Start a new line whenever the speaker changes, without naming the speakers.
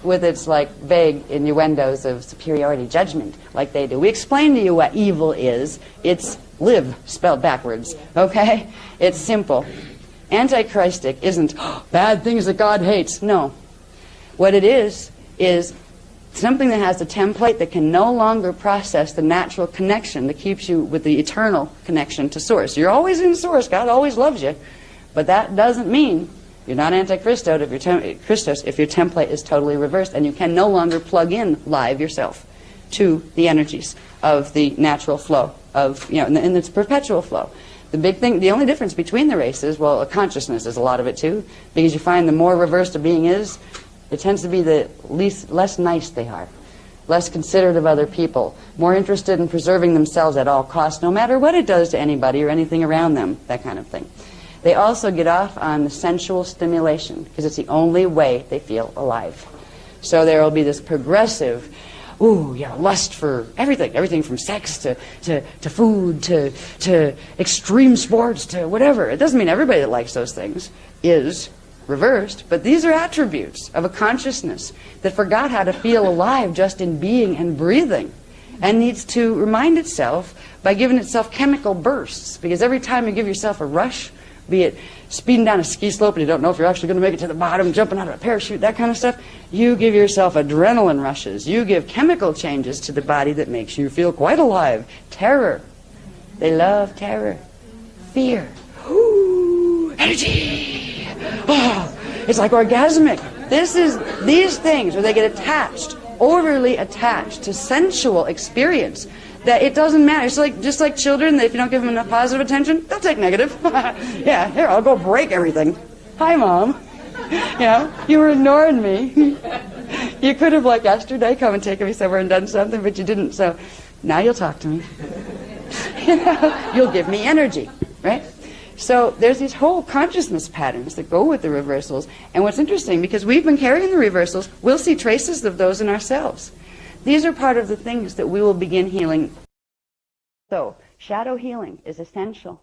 with its like vague innuendos of superiority judgment, like they do. We explain to you what evil is. It's live, spelled backwards, okay? It's simple. Antichristic isn't bad things that God hates. No. What it is something that has a template that can no longer process the natural connection that keeps you with the eternal connection to Source. You're always in Source. God always loves you. But that doesn't mean you're not Antichristos if your template is totally reversed and you can no longer plug in live yourself to the energies of the natural flow of, and its perpetual flow. The big thing, the only difference between the races, well, consciousness is a lot of it too, because you find the more reversed a being is, it tends to be the less nice they are, less considerate of other people, more interested in preserving themselves at all costs, no matter what it does to anybody or anything around them, that kind of thing. They also get off on the sensual stimulation, because it's the only way they feel alive. So there will be this progressive, lust for everything from sex to food to extreme sports to whatever. It doesn't mean everybody that likes those things is reversed, but these are attributes of a consciousness that forgot how to feel alive just in being and breathing, and needs to remind itself by giving itself chemical bursts, because every time you give yourself a rush, be it speeding down a ski slope and you don't know if you're actually going to make it to the bottom, jumping out of a parachute, that kind of stuff, you give yourself adrenaline rushes. You give chemical changes to the body that makes you feel quite alive. Terror. They love terror. Fear. Ooh, energy. Oh, it's like orgasmic. These things where they get attached, overly attached to sensual experience, that it doesn't matter. It's just like children, that if you don't give them enough positive attention, they'll take negative. Yeah, here, I'll go break everything. Hi, Mom. You were ignoring me. You could have, like yesterday, come and taken me somewhere and done something, but you didn't, so now you'll talk to me. You'll give me energy, right? So there's these whole consciousness patterns that go with the reversals, and what's interesting, because we've been carrying the reversals, we'll see traces of those in ourselves. These are part of the things that we will begin healing. So, shadow healing is essential.